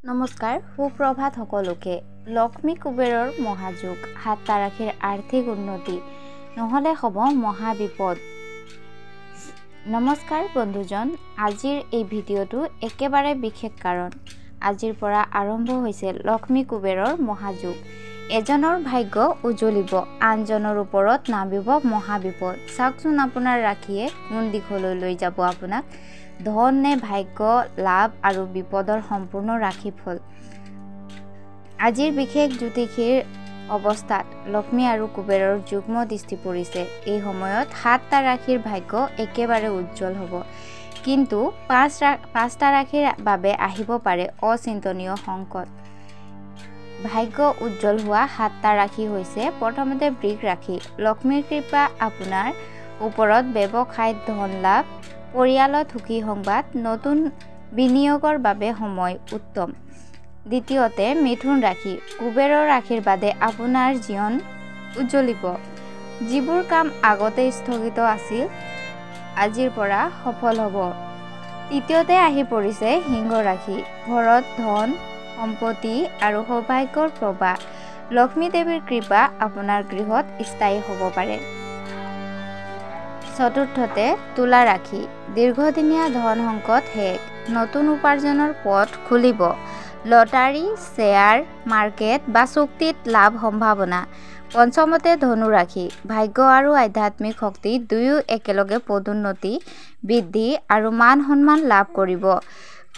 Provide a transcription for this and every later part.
নমস্কাৰ সুপ্ৰভাত সকলোকে লক্ষ্মী কুবেৰৰ মহাযুগ হাতটা ৰাখিৰ আৰ্থিক উন্নতি নহলে হ'ব মহা বিপদ। নমস্কাৰ বন্ধুজন, আজিৰ এই ভিডিঅ'টো একেবাৰে বিশেষ কাৰণ আজিৰ পৰা আৰম্ভ হৈছে লক্ষ্মী কুবেৰৰ মহাযুগ। এজনৰ ভাগ্য উজ্বলিব, আনজনৰ ওপৰত নামিব মহা বিপদ। চাওকচোন আপোনাৰ ৰাখিয়ে কোন দিশলৈ লৈ যাব আপোনাক। ধন নে ভাগ্য, লাভ আৰু বিপদৰ সম্পূৰ্ণ ৰাশিফল। আজিৰ বিশেষ জ্যোতিষীৰ অৱস্থাত লক্ষ্মী আৰু কুবেৰৰ যুগ্ম দৃষ্টি পৰিছে। এই সময়ত সাতটা ৰাশিৰ ভাগ্য একেবাৰে উজ্জ্বল হ'ব, কিন্তু পাঁচটা ৰাশিৰ বাবে আহিব পাৰে অচিন্তনীয় সংকট। ভাগ্য উজ্জ্বল হোৱা সাতটা ৰাশি হৈছে প্ৰথমতে বৃষ ৰাশি। লক্ষ্মীৰ কৃপা আপোনাৰ ওপৰত, ব্যৱসায়ত ধন লাভ, পৰিয়ালত সুখী সংবাদ, নতুন বিনিয়োগৰ বাবে সময় উত্তম। দ্বিতীয়তে মিথুন ৰাশি। কুবেৰৰ আশীৰ্বাদে আপোনাৰ জীৱন উজ্জ্বলিব। যিবোৰ কাম আগতে স্থগিত আছিল আজিৰ পৰা সফল হ'ব। তৃতীয়তে আহি পৰিছে সিংহ ৰাশি। ঘৰত ধন, সম্পত্তি আৰু সৌভাগ্যৰ প্ৰবাহ। লক্ষ্মী দেৱীৰ কৃপা আপোনাৰ গৃহত স্থায়ী হ'ব পাৰে। চতুৰ্থতে তুলা ৰাশি। দীৰ্ঘদিনীয়া ধন সংকট শেষ, নতুন উপাৰ্জনৰ পথ খুলিব। লটাৰী, শ্বেয়াৰ মাৰ্কেট বা চুক্তিত লাভ সম্ভাৱনা। পঞ্চমতে ধনু ৰাশি। ভাগ্য আৰু আধ্যাত্মিক শক্তি দুয়ো একেলগে পদোন্নতি, বৃদ্ধি আৰু মান সন্মান লাভ কৰিব।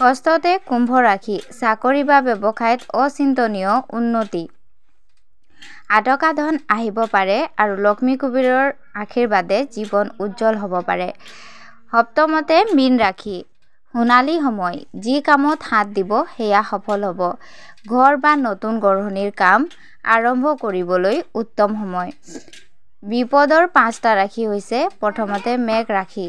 ষষ্ঠতে কুম্ভ ৰাশি। চাকৰি বা ব্যৱসায়ত অচিন্তনীয় উন্নতি। আটকা ধন আহিব পাৰে আৰু লক্ষ্মী কুবেৰৰ আশীৰ্বাদে জীৱন উজ্জ্বল হ'ব পাৰে। সপ্তমতে মীন ৰাশি। সোণালী সময়, যি কামত হাত দিব সেয়া সফল হ'ব। ঘৰ বা নতুন গঢ়নিৰ কাম আৰম্ভ কৰিবলৈ উত্তম সময়। বিপদৰ পাঁচটা ৰাশি হৈছে প্ৰথমতে মেঘ ৰাশি।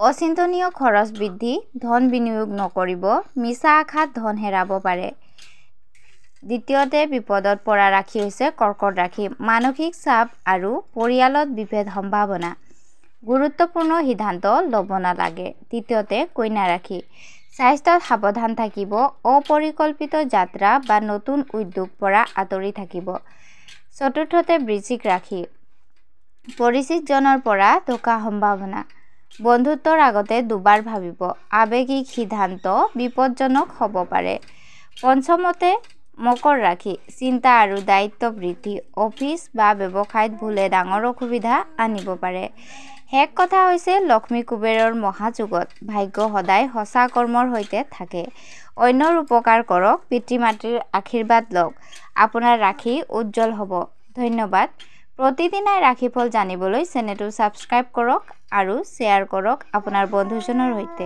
অচিন্তনীয় খৰচ বৃদ্ধি, ধন বিনিয়োগ নকৰিব, মিছা আশাত ধন হেৰাব পাৰে। দ্বিতীয়তে বিপদত পৰা ৰাশি হৈছে কৰ্কট ৰাশি। মানসিক চাপ আৰু পৰিয়ালত বিভেদ সম্ভাৱনা। গুৰুত্বপূৰ্ণ সিদ্ধান্ত ল'ব নালাগে। তৃতীয়তে কন্যা ৰাশি। স্বাস্থ্যত সাৱধান থাকিব, অপৰিকল্পিত যাত্ৰা বা নতুন উদ্যোগ পৰা আঁতৰি থাকিব। চতুৰ্থতে বৃশ্চিক ৰাশি। পৰিচিতজনৰ পৰা টকা সম্ভাৱনা। বন্ধুত্বৰ আগতে দুবাৰ ভাবিব, আৱেগিক সিদ্ধান্ত বিপদজনক হ'ব পাৰে। পঞ্চমতে মকৰ ৰাশি। চিন্তা আৰু দায়িত্ব বৃদ্ধি, অফিচ বা ব্যৱসায়ত ভুলে ডাঙৰ অসুবিধা আনিব পাৰে। শেষ কথা হৈছে লক্ষ্মী কুবেৰৰ মহাযুগত ভাগ্য সদায় সঁচা কৰ্মৰ সৈতে থাকে। অন্যৰ উপকাৰ কৰক, পিতৃ মাতৃৰ আশীৰ্বাদ লওক, আপোনাৰ ৰাশি উজ্জ্বল হ'ব। ধন্যবাদ। প্ৰতিদিনাই ৰাশিফল জানিবলৈ চেনেলটো ছাবস্ক্ৰাইব কৰক আৰু শ্বেয়াৰ কৰক আপোনাৰ বন্ধুজনৰ সৈতে।